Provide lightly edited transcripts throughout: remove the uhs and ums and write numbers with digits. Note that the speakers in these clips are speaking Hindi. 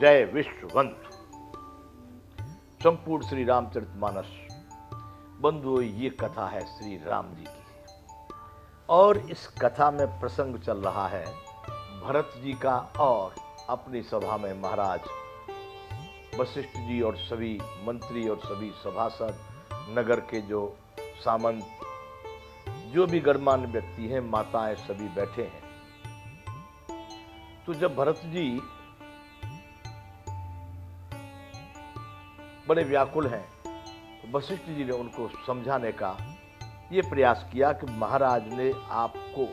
जय विश्ववंत। संपूर्ण श्री रामचरितमानस बंधुओं, ये कथा है श्री राम जी की और इस कथा में प्रसंग चल रहा है भरत जी का और अपनी सभा में महाराज वशिष्ठ जी और सभी मंत्री और सभी सभासद, नगर के जो सामंत, जो भी गणमान्य व्यक्ति हैं, माताएं, सभी बैठे हैं। तो जब भरत जी बड़े व्याकुल हैं तो वशिष्ठ जी ने उनको समझाने का ये प्रयास किया कि महाराज ने आपको,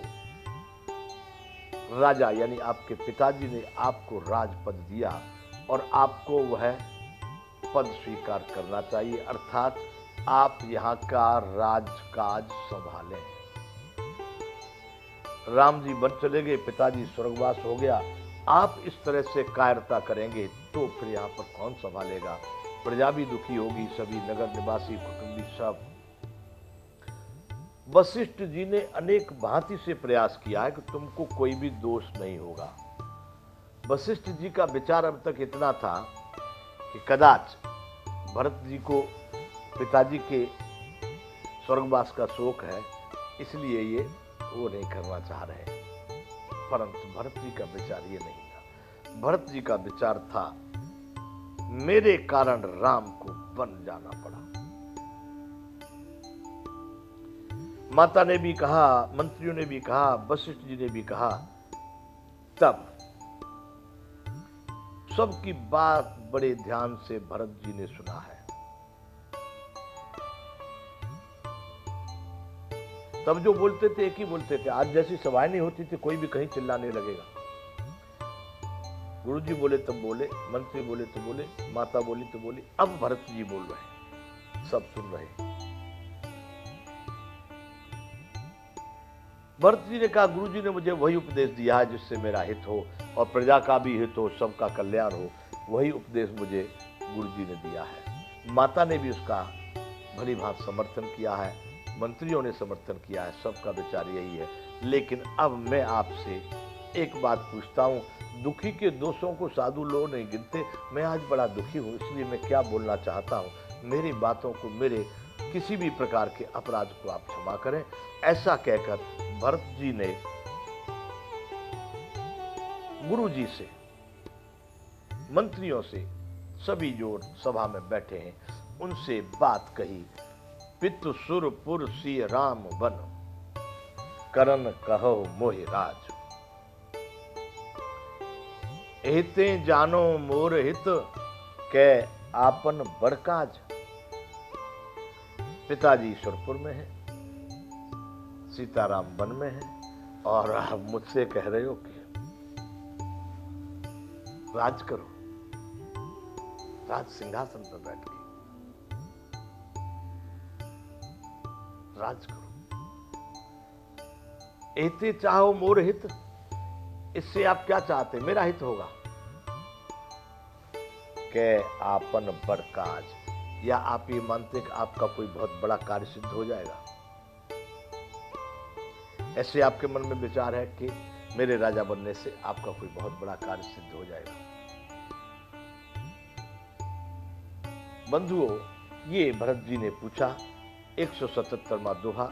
राजा यानी आपके पिताजी ने आपको राजपद दिया और आपको वह पद स्वीकार करना चाहिए, अर्थात आप यहाँ का राजकाज संभालें। राम जी वन चले गए, पिताजी स्वर्गवास हो गया, आप इस तरह से कायरता करेंगे तो फिर यहाँ पर कौन संभालेगा? प्रजा भी दुखी होगी, सभी नगर निवासी, कुटुंबी सब। वशिष्ठ जी ने अनेक भांति से प्रयास किया है कि तुमको कोई भी दोष नहीं होगा। वशिष्ठ जी का विचार अब तक इतना था कि कदाच भरत जी को पिताजी के स्वर्गवास का शोक है, इसलिए ये वो नहीं करना चाह रहे। परंतु भरत जी का विचार ये नहीं था। भरत जी का विचार था, मेरे कारण राम को वन जाना पड़ा। माता ने भी कहा, मंत्रियों ने भी कहा, वशिष्ठ जी ने भी कहा। तब सबकी बात बड़े ध्यान से भरत जी ने सुना है। तब जो बोलते थे एक ही बोलते थे। आज जैसी सभाएं नहीं होती थी, कोई भी कहीं चिल्लाने लगेगा। गुरु जी बोले तब बोले, मंत्री बोले तो बोले, माता बोली तो बोली। अब भरत जी बोल रहे, सब सुन रहे। भरत जी ने कहा, गुरु जी ने मुझे वही उपदेश दिया है जिससे मेरा हित हो और प्रजा का भी हित हो, सबका कल्याण हो। वही उपदेश मुझे गुरु जी ने दिया है। माता ने भी उसका भली भांति समर्थन किया है, मंत्रियों ने समर्थन किया है, सबका विचार यही है। लेकिन अब मैं आपसे एक बात पूछता हूं। दुखी के दोषों को साधु लोग नहीं गिनते। मैं आज बड़ा दुखी हूं, इसलिए मैं क्या बोलना चाहता हूं, मेरी बातों को, मेरे किसी भी प्रकार के अपराध को आप क्षमा करें। ऐसा कहकर भरत जी ने गुरु जी से, मंत्रियों से, सभी जो सभा में बैठे हैं उनसे बात कही। पितु सुरपुर सिय राम बन, करन कहो मोहि राज। एते जानो मोर हित, कै आपन बड़काज। पिताजी सुरपुर में है, सीताराम वन में है, और आप मुझसे कह रहे हो कि राज करो, राज सिंहासन पर बैठ के राज करो। एते चाहो मोर हित, इससे आप क्या चाहते? मेरा हित होगा। के आपन बड़काज, या आप ये मानते कि आपका कोई बहुत बड़ा कार्य सिद्ध हो जाएगा? ऐसे आपके मन में विचार है कि मेरे राजा बनने से आपका कोई बहुत बड़ा कार्य सिद्ध हो जाएगा? बंधुओं, ये भरत जी ने पूछा। 177वां दोहा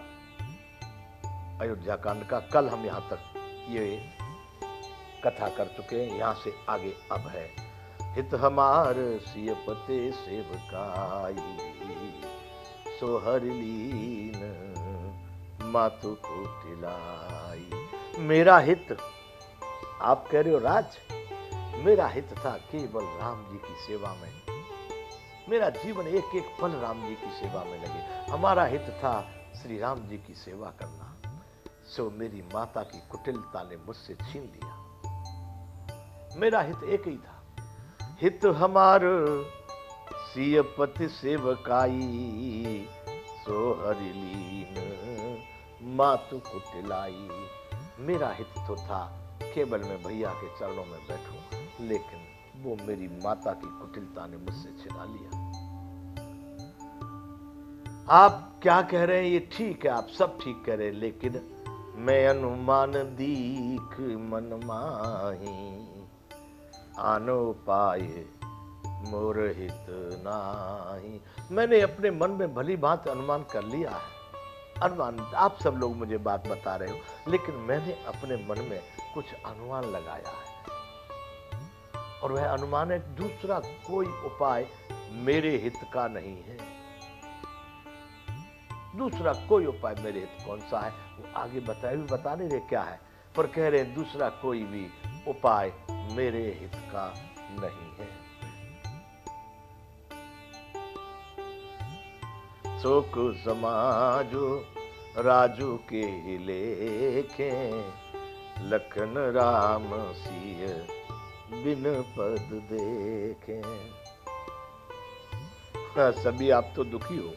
अयोध्या कांड का। कल हम यहां तक ये कथा कर चुके हैं, यहां से आगे अब है। हित हमार सियपते सेवकाई, सोहर लीन मातु कुटिलाई। मेरा हित, आप कह रहे हो राज, मेरा हित था केवल राम जी की सेवा में। मेरा जीवन एक एक पल राम जी की सेवा में लगे। हमारा हित था श्री राम जी की सेवा करना। सो मेरी माता की कुटिलता ने मुझसे छीन लिया। मेरा हित एक ही था। हित हमार सियपति सेवकाई, सोहर लीन मातु कुटिलाई। मेरा हित तो था केवल मैं भैया के चरणों में बैठूं, लेकिन वो मेरी माता की कुटिलता ने मुझसे छिना लिया। आप क्या कह रहे हैं ये ठीक है, आप सब ठीक कह रहे हैं, लेकिन मैं अनुमान दीख मन माही, आनो पाए मोर हित नाही। मैंने अपने मन में भली बात अनुमान कर लिया है। अनुमान, आप सब लोग मुझे बात बता रहे हो, लेकिन मैंने अपने मन में कुछ अनुमान लगाया है, और वह अनुमान है दूसरा कोई उपाय मेरे हित का नहीं है। दूसरा कोई उपाय मेरे हित कौन सा है, वो आगे बताए भी बता नहीं रहे क्या है, पर कह रहे हैं दूसरा कोई भी उपाय मेरे हित का नहीं है। शोक समाजो राजू के लेखे, लखन राम सिय बिन पद देखे। हाँ, सभी आप तो दुखी हो,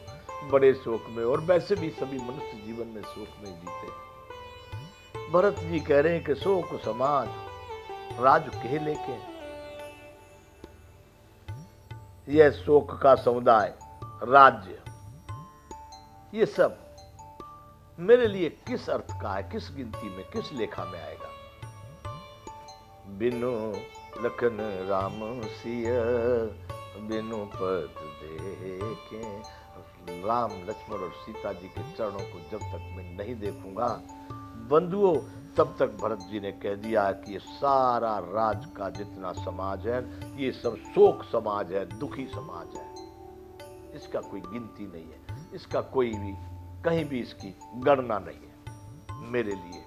बड़े शोक में, और वैसे भी सभी मनुष्य जीवन में शोक में जीते हैं। भरत जी कह रहे हैं कि शोक समाज राज कह लेके, यह शोक का समुदाय, राज्य, ये सब मेरे लिए किस अर्थ का है, किस गिनती में, किस लेखा में आएगा। बिनु लखन राम सिय बिनु पद देखे। राम, लक्ष्मण और सीता जी के चरणों को जब तक मैं नहीं देखूंगा बंधुओं, तब तक भरत जी ने कह दिया कि ये सारा राज का जितना समाज है, ये सब शोक समाज है, दुखी समाज है। इसका कोई गिनती नहीं है, इसका कोई भी कहीं भी इसकी गणना नहीं है मेरे लिए।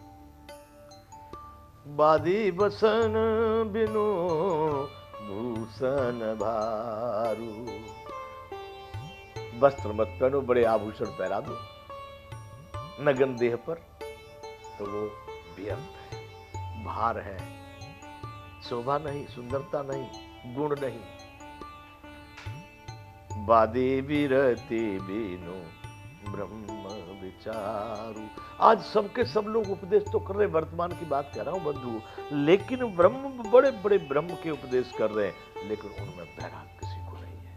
बादी बसन बिनु भूषण भारू। वस्त्र मत पहनो, बड़े आभूषण पहरा दो नगन देह पर, तो वो व्यर्थ है, भार है, शोभा नहीं, सुंदरता नहीं, गुण नहीं। बादे विरते बिनु ब्रह्म विचारू। आज सबके सब लोग उपदेश तो कर रहे, वर्तमान की बात कह रहा हूं बंधु, लेकिन ब्रह्म, बड़े बड़े ब्रह्म के उपदेश कर रहे हैं, लेकिन उनमें वैराग किसी को नहीं है।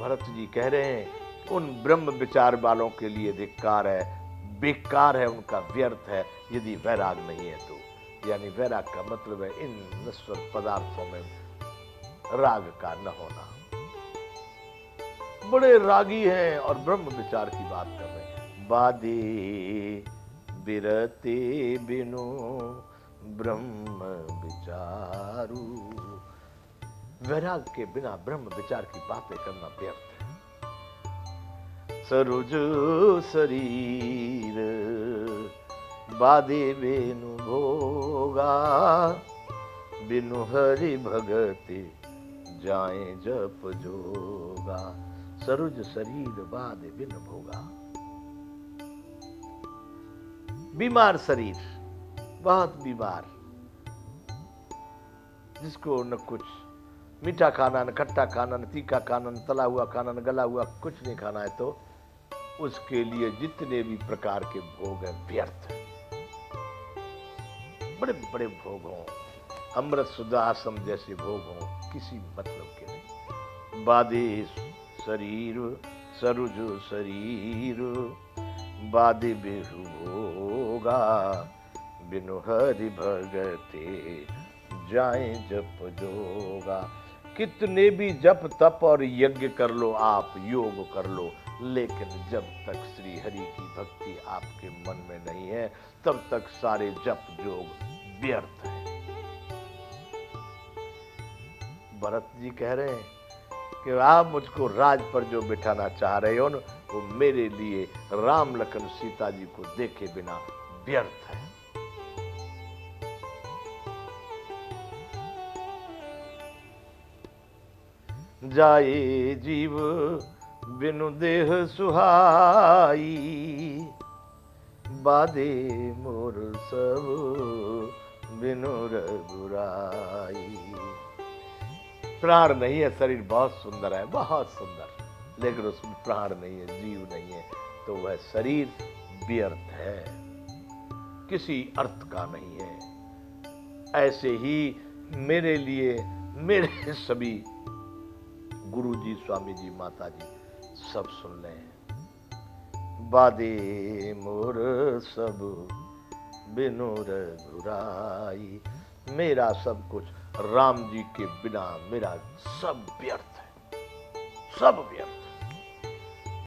भरत जी कह रहे हैं उन ब्रह्म विचार वालों के लिए धिक्कार है, बेकार है, उनका व्यर्थ है, यदि वैराग नहीं है तो। यानी वैराग का मतलब है इन नश्वर पदार्थों में राग का न होना। बड़े रागी हैं और ब्रह्म विचार की बात कर रहे हैं। बादे बिरते बिनु ब्रह्म विचारू। वैराग के बिना ब्रह्म विचार की बातें करना व्यर्थ है। सरोज शरीर बादे बिनु भोगा, बिनु हरि भगति जाए जप जोगा। सरुज शरीर बाद बिन भोगा। बीमार शरीर, बहुत बीमार, जिसको न कुछ मीठा खाना, न खट्टा खाना, न तीखा खाना, न तला हुआ खाना, न गला हुआ कुछ नहीं खाना है, तो उसके लिए जितने भी प्रकार के भोग है व्यर्थ है। बड़े बड़े भोग हों, अमृत सुदासम जैसे भोग हों, किसी मतलब के नहीं। बाधे शरीर सरुज शरीर बादे बेहु भोगा, बिनु हरि भगते जाए जप जोगा। कितने भी जप तप और यज्ञ कर लो आप, योग कर लो, लेकिन जब तक श्री हरि की भक्ति आपके मन में नहीं है, तब तक सारे जप जोग व्यर्थ है। भरत जी कह रहे हैं कि आप मुझको राज पर जो बिठाना चाह रहे हो ना, वो मेरे लिए राम लखन सीता जी को देखे बिना व्यर्थ है। जाए जीव बिनु देह सुहाई, बादे मोर सब बिनु रघुराई। प्राण नहीं है, शरीर बहुत सुंदर है, बहुत सुंदर, लेकिन उसमें प्राण नहीं है, जीव नहीं है, तो वह शरीर व्यर्थ है, किसी अर्थ का नहीं है। ऐसे ही मेरे लिए मेरे सभी गुरु जी, स्वामी जी, माता जी सब सुन लें। बादे मोर सब बिनु रघुराई। मेरा सब कुछ राम जी के बिना मेरा सब व्यर्थ है, सब व्यर्थ।